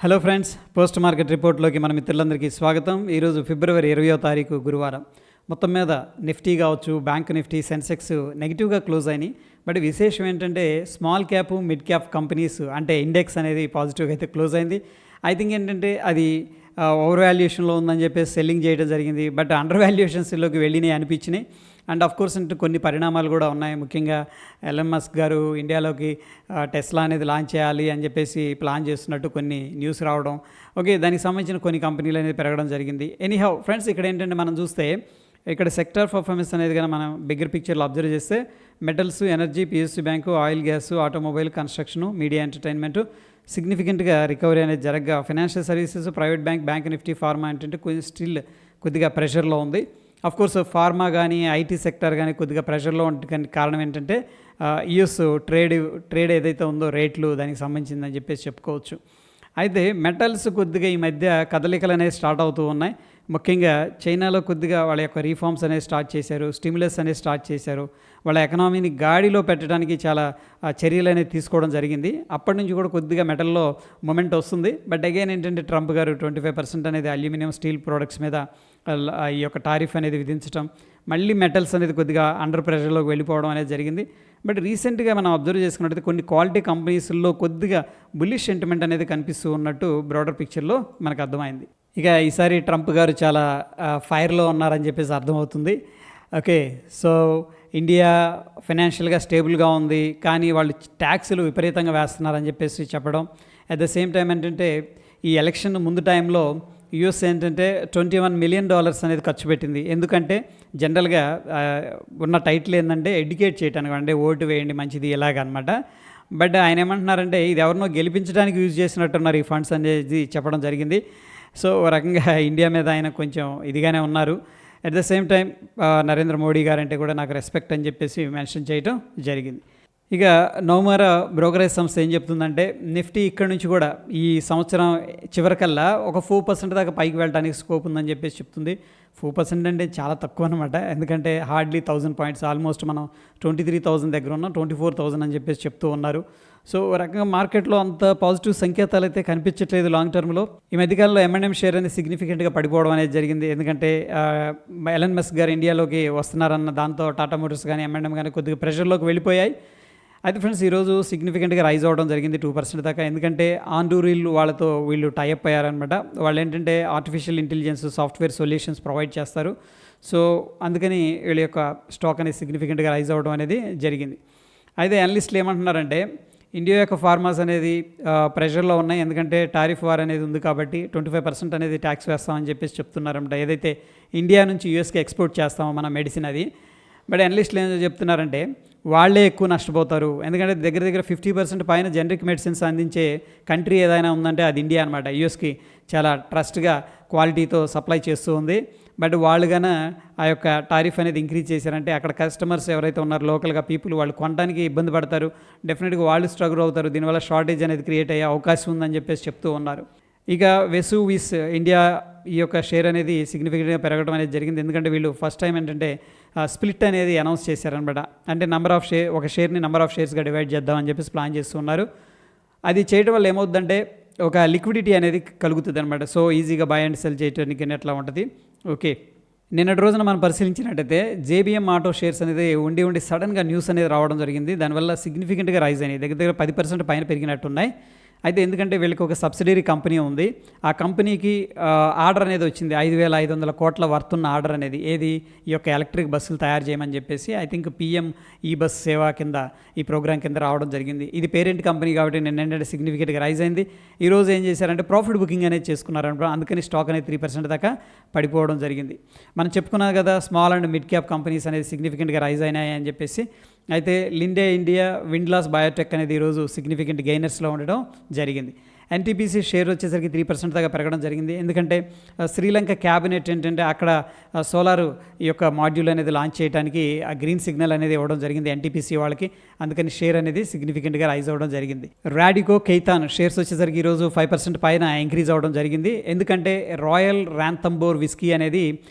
Hello friends, post market రిపోర్ట్లోకి మన మిత్రులందరికీ స్వాగతం. ఈరోజు ఫిబ్రవరి 20వ తారీఖు గురువారం. మొత్తం మీద నిఫ్టీ కావచ్చు, బ్యాంక్ నిఫ్టీ, సెన్సెక్స్ నెగిటివ్గా క్లోజ్ అయినాయి. బట్ విశేషం ఏంటంటే small cap, mid cap companies అంటే ఇండెక్స్ అనేది పాజిటివ్గా అయితే క్లోజ్ అయింది. ఐ థింక్ ఏంటంటే అది ఓవర్ వాల్యుయేషన్లో ఉందని చెప్పేసి సెల్లింగ్ చేయడం జరిగింది. బట్ అండర్ వాల్యుయేషన్స్లోకి వెళ్ళినాయి అనిపించినాయి. అండ్ ఆఫ్ కోర్స్ అంటే కొన్ని పరిణామాలు కూడా ఉన్నాయి. ముఖ్యంగా ఎలన్ మస్క్ గారు ఇండియాలోకి టెస్లా అనేది లాంచ్ చేయాలి అని చెప్పేసి ప్లాన్ చేస్తున్నట్టు కొన్ని న్యూస్ రావడం, ఓకే, దానికి సంబంధించిన కొన్ని కంపెనీలు అనేది పెరగడం జరిగింది. ఎనీహౌ ఫ్రెండ్స్, ఇక్కడ ఏంటంటే మనం చూస్తే ఇక్కడ సెక్టర్ పర్ఫార్మెన్స్ అనేది కానీ మనం బిగ్గర్ పిక్చర్లో అబ్జర్వ్ చేస్తే metals, energy, PSU bank, oil, gas, automobile, construction, media, entertainment సిగ్నిఫికెంట్గా recovery అనేది జరగగా, financial services, private bank Nifty, pharma ఏంటంటే స్టిల్ కొద్దిగా ప్రెషర్లో ఉంది. కోర్స్ ఫార్మా కానీ ఐటీ సెక్టర్ కానీ కొద్దిగా ప్రెషర్లో ఉంటుంది. కారణం ఏంటంటే యూఎస్ ట్రేడ్ ఏదైతే ఉందో రేట్లు దానికి సంబంధించిందని చెప్పేసి చెప్పుకోవచ్చు. అయితే మెటల్స్ కొద్దిగా ఈ మధ్య కదలికలు అనేవి స్టార్ట్ అవుతూ ఉన్నాయి. ముఖ్యంగా చైనాలో కొద్దిగా వాళ్ళ యొక్క రీఫార్మ్స్ అనేవి స్టార్ట్ చేశారు, స్టిమ్యులస్ అనేది స్టార్ట్ చేశారు. వాళ్ళ ఎకనామీని గాడిలో పెట్టడానికి చాలా చర్యలు అనేది తీసుకోవడం జరిగింది. అప్పటి నుంచి కూడా కొద్దిగా మెటల్లో మొమెంట్ వస్తుంది. బట్ అగైన్ ఏంటంటే ట్రంప్ గారు 25% అనేది అల్యూమినియం, స్టీల్ ప్రోడక్ట్స్ మీద ఈ యొక్క టారిఫ్ అనేది విధించడం, మళ్ళీ మెటల్స్ అనేది కొద్దిగా అండర్ ప్రెషర్లోకి వెళ్ళిపోవడం అనేది జరిగింది. బట్ రీసెంట్గా మనం అబ్జర్వ్ చేసుకున్నట్టయితే కొన్ని క్వాలిటీ కంపెనీస్లో కొద్దిగా బుల్లిష్ సెంటిమెంట్ అనేది కనిపిస్తూ ఉన్నట్టు బ్రాడర్ పిక్చర్లో మనకు అర్థమైంది. ఇక ఈసారి ట్రంప్ గారు చాలా ఫైర్లో ఉన్నారని చెప్పేసి అర్థమవుతుంది. ఓకే, సో ఇండియా ఫైనాన్షియల్గా స్టేబుల్గా ఉంది, కానీ వాళ్ళు ట్యాక్సులు విపరీతంగా వేస్తున్నారని చెప్పేసి చెప్పడం. అట్ ద సేమ్ టైం ఏంటంటే ఈ ఎలక్షన్ ముందు టైంలో యూఎస్ ఏంటంటే $21 మిలియన్ అనేది ఖర్చు పెట్టింది. ఎందుకంటే జనరల్గా ఉన్న టైటిల్ ఏంటంటే ఎడ్యుకేట్ చేయడానికి, అంటే ఓటు వేయండి మంచిది ఇలాగనమాట. బట్ ఆయన ఏమంటున్నారంటే ఇది ఎవరినో గెలిపించడానికి యూజ్ చేసినట్టున్నారు ఈ ఫండ్స్ అనేది చెప్పడం జరిగింది. సో ఓ రకంగా ఇండియా మీద ఆయన కొంచెం ఇదిగానే ఉన్నారు. At the same time Narendra Modi guarantee కూడా నాకు రెస్పెక్ట్ అని చెప్పేసి మెన్షన్ చేయడం జరిగింది. ఇక నోమారా బ్రోకరేజ్ సంస్థ ఏం చెప్తుందంటే నిఫ్టీ ఇక్కడ నుంచి కూడా ఈ సంవత్సరం చివరికల్లా ఒక 4% దాకా పైకి వెళ్ళడానికి స్కోప్ ఉందని చెప్పేసి చెప్తుంది. 4% అంటే చాలా తక్కువ అనమాట. ఎందుకంటే హార్డ్లీ 1000 పాయింట్స్, ఆల్మోస్ట్ మనం 23,000 దగ్గర ఉన్నాం, 24,000 అని చెప్పేసి చెప్తూ ఉన్నారు. సో రకంగా మార్కెట్లో అంత పాజిటివ్ సంకేతాలు అయితే కనిపించట్లేదు లాంగ్ టర్మ్లో. ఈ మధ్యకాలంలో M&M షేర్ అనేది సిగ్నిఫికెంట్గా పడిపోవడం అనేది జరిగింది. ఎందుకంటే ఎలన్ మస్క్ గారు ఇండియాలోకి వస్తున్నారన్న దాంతో టాటా మోటార్స్ కానీ M&M కానీ కొద్దిగా ప్రెషర్లోకి వెళ్ళిపోయాయి. అయితే ఫ్రెండ్స్ ఈరోజు సిగ్నిఫికెంట్గా రైజ్ అవ్వడం జరిగింది 2% దాకా. ఎందుకంటే ఆండూరిల్ వాళ్ళతో వీళ్ళు టైఅప్ అయ్యారనమాట. వాళ్ళు ఏంటంటే artificial intelligence software solutions provide చేస్తారు. సో అందుకని వీళ్ళ యొక్క స్టాక్ అనేది సిగ్నిఫికెంట్గా రైజ్ అవ్వడం అనేది జరిగింది. అయితే అనలిస్టులు ఏమంటున్నారంటే ఇండియా యొక్క ఫార్మాస్ అనేది ప్రెషర్లో ఉన్నాయి. ఎందుకంటే టారిఫ్ వార్ అనేది ఉంది కాబట్టి 25% అనేది ట్యాక్స్ వేస్తామని చెప్పేసి చెప్తున్నారంట. ఏదైతే ఇండియా నుంచి యూఎస్కి ఎక్స్పోర్ట్ చేస్తామో మన మెడిసిన్ అది. బట్ అనలిస్టులు ఏం చెప్తున్నారంటే వాళ్ళే ఎక్కువ నష్టపోతారు. ఎందుకంటే దగ్గర దగ్గర 50% పైన జనరిక్ మెడిసిన్స్ అందించే కంట్రీ ఏదైనా ఉందంటే అది ఇండియా అనమాట. యూఎస్కి చాలా ట్రస్ట్గా క్వాలిటీతో సప్లై చేస్తూ ఉంది. బట్ వాళ్ళు కన్నా ఆ యొక్క టారిఫ్ అనేది ఇంక్రీజ్ చేశారంటే అక్కడ కస్టమర్స్ ఎవరైతే ఉన్నారో లోకల్గా పీపుల్ వాళ్ళు కొనడానికి ఇబ్బంది పడతారు. డెఫినెట్గా వాళ్ళు స్ట్రగుల్ అవుతారు. దీనివల్ల షార్టేజ్ అనేది క్రియేట్ అయ్యే అవకాశం ఉందని చెప్పేసి చెప్తూ ఉన్నారు. ఇక వెసూవిస్ ఇండియా ఈ యొక్క షేర్ అనేది సిగ్నిఫికెంట్గా పెరగడం అనేది జరిగింది. ఎందుకంటే వీళ్ళు ఫస్ట్ టైం ఏంటంటే స్ప్లిట్ అనేది అనౌన్స్ చేశారనమాట. అంటే ఒక షేర్ని నెంబర్ ఆఫ్ షేర్స్గా డివైడ్ చేద్దామని చెప్పేసి ప్లాన్ చేస్తున్నారు. అది చేయడం వల్ల ఏమవుతుందంటే ఒక లిక్విడిటీ అనేది కలుగుతుంది అనమాట. సో ఈజీగా బై అండ్ సెల్ చేయడానికి అట్లా ఉంటుంది. ఓకే, నిన్నటి రోజున మనం పరిశీలించినట్టయితే JBM ఆటో షేర్స్ అనేది ఉండి సడన్గా న్యూస్ అనేది రావడం జరిగింది. దానివల్ల సిగ్నిఫికెంట్గా రైజ్ అయినాయి, దగ్గర 10% పైన పెరిగినట్టున్నాయి. అయితే ఎందుకంటే వీళ్ళకి ఒక సబ్సిడరీ కంపెనీ ఉంది. ఆ కంపెనీకి ఆర్డర్ అనేది వచ్చింది, 5,500 కోట్ల వర్తున్న ఆర్డర్ అనేది. ఏది ఈ యొక్క ఎలక్ట్రిక్ బస్సులు తయారు చేయమని చెప్పేసి ఐ థింక్ PM ఈ బస్ సేవ కింద ఈ ప్రోగ్రామ్ కింద రావడం జరిగింది. ఇది పేరెంట్ కంపెనీ కాబట్టి నిన్న ఏంటంటే సిగ్నిఫికెంట్గా రైజ్ అయింది. ఈరోజు ఏం చేశారంటే ప్రాఫిట్ బుకింగ్ అనేది చేసుకున్నారనమాట. అందుకని స్టాక్ అనేది 3% దాకా పడిపోవడం జరిగింది. మనం చెప్పుకున్నాం కదా small and mid cap companies అనేది సిగ్నిఫికెంట్గా రైజ్ అయినాయి అని చెప్పేసి. అయితే లిండే ఇండియా, విండ్లాస్ బయోటెక్ అనేది ఈరోజు సిగ్నిఫికెంట్ గెయినర్స్లో ఉండడం జరిగింది. NTPC షేర్ వచ్చేసరికి 3% దాకా పెరగడం జరిగింది. ఎందుకంటే శ్రీలంక క్యాబినెట్ ఏంటంటే అక్కడ సోలార్ ఈ యొక్క మాడ్యూల్ అనేది లాంచ్ చేయడానికి ఆ గ్రీన్ సిగ్నల్ అనేది ఇవ్వడం జరిగింది NTPC వాళ్ళకి. అందుకని షేర్ అనేది సిగ్నిఫికెంట్గా రైజ్ అవ్వడం జరిగింది. రాడికో కెయితాన్ షేర్స్ వచ్చేసరికి ఈరోజు 5% పైన ఇంక్రీజ్ అవ్వడం జరిగింది. ఎందుకంటే రాయల్ ర్యాంథంబోర్ విస్కీ అనేది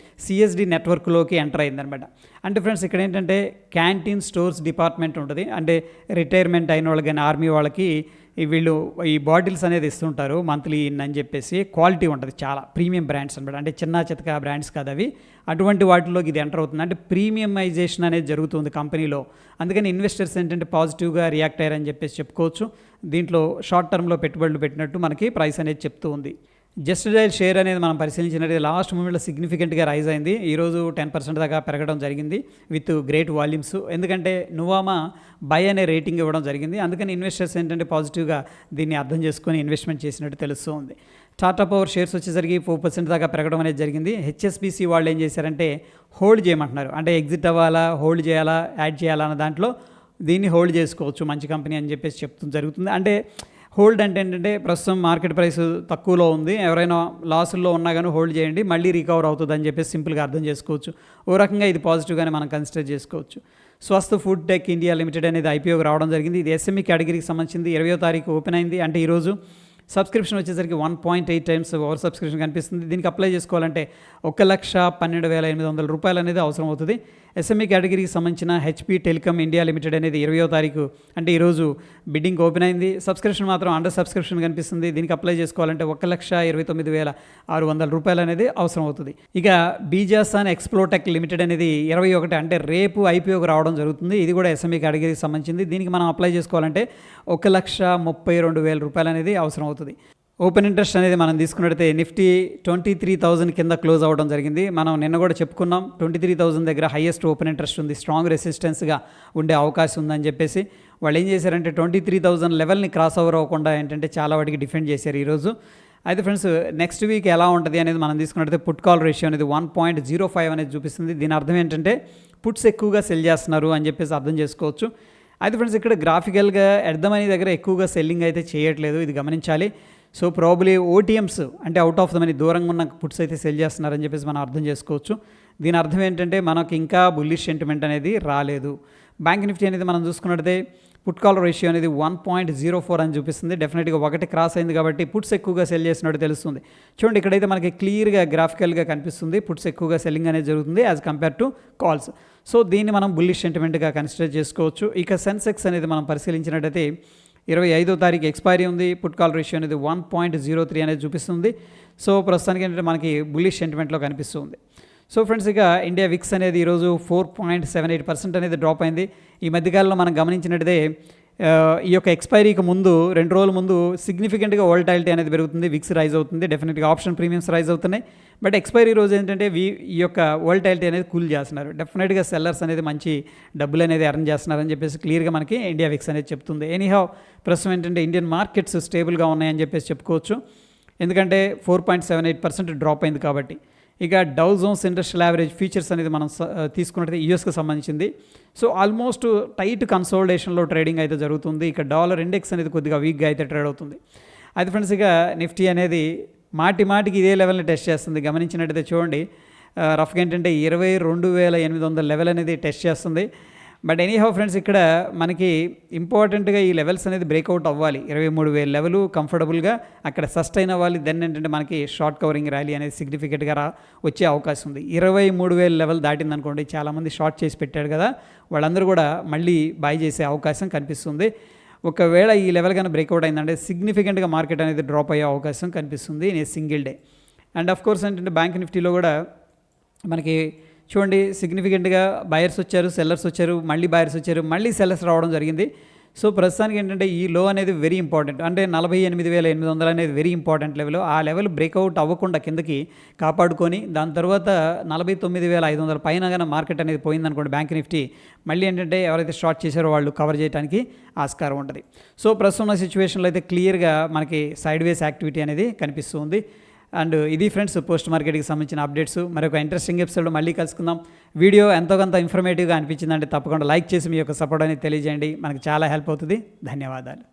CSD నెట్వర్క్లోకి ఎంటర్ అయిందనమాట. అంటే ఫ్రెండ్స్ ఇక్కడ ఏంటంటే క్యాంటీన్ స్టోర్స్ డిపార్ట్మెంట్ ఉంటుంది. అంటే రిటైర్మెంట్ అయిన వాళ్ళకి కానీ ఆర్మీ వాళ్ళకి వీళ్ళు ఈ బాటిల్స్ అనేది ఇస్తుంటారు మంత్లీ ఇన్ అని చెప్పేసి. క్వాలిటీ ఉంటుంది, చాలా ప్రీమియం బ్రాండ్స్ అనమాట. అంటే చిన్న చితక బ్రాండ్స్ కాదు అవి. అటువంటి వాటిలోకి ఇది ఎంటర్ అవుతుంది. అంటే ప్రీమియమైజేషన్ అనేది జరుగుతుంది కంపెనీలో. అందుకని ఇన్వెస్టర్స్ ఏంటంటే పాజిటివ్గా రియాక్ట్ అయ్యారని చెప్పేసి చెప్పుకోవచ్చు. దీంట్లో షార్ట్ టర్మ్లో పెట్టుబడులు పెట్టినట్టు మనకి ప్రైస్ అనేది చెప్తూ ఉంది. జస్ట్ డయల్ షేర్ అనేది మనం పరిశీలించినట్టు లాస్ట్ మూమెంట్లో సిగ్నిఫికెంట్గా రైజ్ అయింది. ఈరోజు 10% దాకా పెరగడం జరిగింది విత్ గ్రేట్ వాల్యూమ్స్. ఎందుకంటే నువామా బై అనే రేటింగ్ ఇవ్వడం జరిగింది. అందుకని ఇన్వెస్టర్స్ ఏంటంటే పాజిటివ్గా దీన్ని అర్థం చేసుకొని ఇన్వెస్ట్మెంట్ చేసినట్టు తెలుస్తూ ఉంది. టాటా పవర్ షేర్స్ వచ్చేసరికి 4% దాకా పెరగడం అనేది జరిగింది. హెచ్ఎస్బీసీ వాళ్ళు ఏం చేశారంటే హోల్డ్ చేయమంటున్నారు. అంటే ఎగ్జిట్ అవ్వాలా, హోల్డ్ చేయాలా, యాడ్ చేయాలా అన్న దాంట్లో దీన్ని హోల్డ్ చేసుకోవచ్చు, మంచి కంపెనీ అని చెప్పేసి చెప్తూ జరుగుతుంది. అంటే హోల్డ్ అంటే ఏంటంటే ప్రస్తుతం మార్కెట్ ప్రైస్ తక్కువలో ఉంది, ఎవరైనా లాసుల్లో ఉన్నా కానీ హోల్డ్ చేయండి, మళ్ళీ రికవర్ అవుతుంది అని చెప్పేసి సింపుల్గా అర్థం చేసుకోవచ్చు. ఓ రకంగా ఇది పాజిటివ్గానే మనం కన్సిడర్ చేసుకోవచ్చు. Swasth food tech India limited అనేది ఐపీఓకి రావడం జరిగింది. ఇది ఎస్ఎంఈ కేటగిరీకి సంబంధించింది. 20వ తారీఖు ఓపెన్ అయింది. అంటే ఈరోజు సబ్స్క్రిప్షన్ వచ్చేసరికి 1.8 టైమ్స్ ఓవర్ సబ్స్క్రిప్షన్ కనిపిస్తుంది. దీనికి అప్లై చేసుకోవాలంటే 1,12,800 రూపాయలు అనేది అవసరం అవుతుంది. ఎస్ఎంఈ కేటగిరీకి సంబంధించిన హెచ్పి టెలికామ్ ఇండియా లిమిటెడ్ అనేది 20వ తారీఖు అంటే ఈరోజు బిడ్డింగ్ ఓపెన్ అయింది. సబ్స్క్రిప్షన్ మాత్రం అండర్ సబ్స్క్రిప్షన్ కనిపిస్తుంది. దీనికి అప్లై చేసుకోవాలంటే 1,29,600 రూపాయలు అనేది అవసరం అవుతుంది. ఇక బీజాసాన్ ఎక్స్ప్లోటెక్ లిమిటెడ్ అనేది 21 అంటే రేపు ఐపీఓకి రావడం జరుగుతుంది. ఇది కూడా ఎస్ఎంఈ కేటగిరీకి సంబంధించింది. దీనికి మనం అప్లై చేసుకోవాలంటే 1,32,000 రూపాయలు అనేది అవసరం అవుతుంది. ఓపెన్ ఇంట్రెస్ట్ అనేది మనం తీసుకున్నట్టయితే నిఫ్టీ 23,000 కింద క్లోజ్ అవ్వడం జరిగింది. మనం నిన్న కూడా చెప్పుకున్నాం 23,000 దగ్గర హైయెస్ట్ ఓపెన్ ఇంట్రెస్ట్ ఉంది, స్ట్రాంగ్ రెసిస్టెన్స్గా ఉండే అవకాశం ఉందని చెప్పేసి. వాళ్ళు ఏం చేశారంటే 23,000 లెవెల్ని క్రాస్ ఓవర్ అవ్వకుండా ఏంటంటే చాలా వాటికి డిఫెండ్ చేశారు ఈరోజు. అయితే ఫ్రెండ్స్ నెక్స్ట్ వీక్ ఎలా ఉంటుంది అనేది మనం తీసుకున్నట్టయితే పుట్ కాల్ రేషియో అనేది 1.05 అనేది చూపిస్తుంది. దీని అర్థం ఏంటంటే పుట్స్ ఎక్కువగా సెల్ చేస్తున్నారు అని చెప్పేసి అర్థం చేసుకోవచ్చు. అయితే ఫ్రెండ్స్ ఇక్కడ గ్రాఫికల్గా ఎట్ ద మనీ దగ్గర ఎక్కువగా సెల్లింగ్ అయితే చేయట్లేదు, ఇది గమనించాలి. సో ప్రాబబ్లీ ఓటీఎమ్స్ అంటే అవుట్ ఆఫ్ ద మనీ దూరంగా ఉన్న పుట్స్ అయితే సెల్ చేస్తున్నారని చెప్పేసి మనం అర్థం చేసుకోవచ్చు. దీని అర్థం ఏంటంటే మనకు ఇంకా బుల్లిష్ సెంటిమెంట్ అనేది రాలేదు. బ్యాంక్ నిఫ్టీ అనేది మనం చూసుకున్నట్టయితే పుట్ కాల్ రేషియో అనేది 1.04 అని చూపిస్తుంది. డెఫినెట్గా 1 క్రాస్ అయింది కాబట్టి పుట్స్ ఎక్కువగా సెల్ చేసినట్టు తెలుస్తుంది. చూడండి ఇక్కడైతే మనకి క్లియర్గా గ్రాఫికల్గా కనిపిస్తుంది పుట్స్ ఎక్కువగా సెల్లింగ్ అనేది జరుగుతుంది as compare two calls. So దీన్ని మనం బుల్లిష్ సెంటిమెంట్గా కన్సిడర్ చేసుకోవచ్చు. ఇక సెన్సెక్స్ అనేది మనం పరిశీలించినట్టయితే 25వ తారీఖు ఎక్స్పైరీ ఉంది. పుట్ కాల్ రేషియో అనేది 1.03 అనేది చూపిస్తుంది. సో ప్రస్తుతానికి ఏంటంటే మనకి బుల్లిష్ సెంటిమెంట్లో కనిపిస్తుంది. సో ఫ్రెండ్స్ ఇక ఇండియా విక్స్ అనేది ఈరోజు 4.78% అనేది డ్రాప్ అయింది. ఈ మధ్యకాలంలో మనం గమనించినట్టయితే ఈ యొక్క ఎక్స్పైరీకి ముందు 2 రోజుల ముందు సిగ్నిఫికెంట్గా వోల్టాలిటీ అనేది పెరుగుతుంది, విక్స్ రైజ్ అవుతుంది, డెఫినెట్గా ఆప్షన్ ప్రీమియమ్స్ రైజ్ అవుతున్నాయి. బట్ ఎక్స్పైరీ రోజు ఏంటంటే ఈ యొక్క వోల్టాలిటీ అనేది కూల్ చేస్తున్నారు. డెఫినెట్గా సెల్లర్స్ అనేది మంచి డబ్బులు అనేది ఎర్న్ చేస్తున్నారని చెప్పేసి క్లియర్గా మనకి ఇండియా విక్స్ అనేది చెప్తుంది. ఎనీహౌ ప్రస్తుతం ఏంటంటే ఇండియన్ మార్కెట్స్ స్టేబుల్గా ఉన్నాయని చెప్పేసి చెప్పుకోవచ్చు. ఎందుకంటే 4.78% డ్రాప్ అయింది కాబట్టి. ఇక Dow Jones industrial average features అనేది మనం తీసుకున్నట్టయితే యూఎస్కి సంబంధించింది. సో ఆల్మోస్ట్ టైట్ కన్సోలిడేషన్లో ట్రేడింగ్ అయితే జరుగుతుంది. ఇక డాలర్ ఇండెక్స్ అనేది కొద్దిగా వీక్గా అయితే ట్రేడ్ అవుతుంది. అయితే ఫ్రెండ్స్ ఇక నిఫ్టీ అనేది మాటికి ఇదే లెవెల్ని టెస్ట్ చేస్తుంది. గమనించినట్టయితే చూడండి రఫ్గా ఏంటంటే 22,800 లెవెల్ అనేది టెస్ట్ చేస్తుంది. బట్ ఎనీహౌ ఫ్రెండ్స్ ఇక్కడ మనకి ఇంపార్టెంట్గా ఈ లెవెల్స్ అనేది బ్రేక్అవుట్ అవ్వాలి. 23,000 లెవెల్ కంఫర్టబుల్గా అక్కడ సస్టైన్ అవ్వాలి. దెన్ ఏంటంటే మనకి షార్ట్ కవరింగ్ ర్యాలీ అనేది సిగ్నిఫికెంట్గా వచ్చే అవకాశం ఉంది. 23,000 లెవెల్ దాటిందనుకోండి, చాలామంది షార్ట్ చేసి పెట్టాడు కదా, వాళ్ళందరూ కూడా మళ్ళీ బై చేసే అవకాశం కనిపిస్తుంది. ఒకవేళ ఈ లెవెల్ కానీ బ్రేక్అవుట్ అయిందంటే సిగ్నిఫికెంట్గా మార్కెట్ అనేది డ్రాప్ అయ్యే అవకాశం కనిపిస్తుంది in a single day. And of course ఏంటంటే బ్యాంక్ నిఫ్టీలో కూడా మనకి చూడండి సిగ్నిఫికెంట్గా బయర్స్ వచ్చారు, సెల్లర్స్ వచ్చారు, మళ్ళీ బయర్స్ వచ్చారు, మళ్ళీ సెల్లర్స్ రావడం జరిగింది. సో ప్రస్తుతానికి ఏంటంటే ఈ లో అనేది వెరీ ఇంపార్టెంట్. అంటే 48,800 అనేది వెరీ ఇంపార్టెంట్ లెవెల్. ఆ లెవెల్ బ్రేక్అవుట్ అవ్వకుండా కిందకి కాపాడుకొని దాని తర్వాత 49,500 పైన కానీ మార్కెట్ అనేది పోయిందనుకోండి బ్యాంక్ నిఫ్టీ, మళ్ళీ ఏంటంటే ఎవరైతే షార్ట్ చేశారో వాళ్ళు కవర్ చేయడానికి ఆస్కారం ఉంటుంది. సో ప్రస్తుతం ఉన్న సిచ్యువేషన్లో అయితే క్లియర్గా మనకి సైడ్ వేస్ యాక్టివిటీ అనేది కనిపిస్తుంది. అండ్ ఇది ఫ్రెండ్స్ పోస్ట్ మార్కెట్కి సంబంధించిన అప్డేట్స్. మరొక ఇంట్రెస్టింగ్ ఎపిసోడ్ మళ్ళీ కలుసుకుందాం. వీడియో ఎంతో కొంత ఇన్ఫర్మేటివ్గా అనిపించిందంటే తప్పకుండా లైక్ చేసి మీ యొక్క సపోర్ట్ అనేది తెలియజేయండి, మనకు చాలా హెల్ప్ అవుతుంది. ధన్యవాదాలు.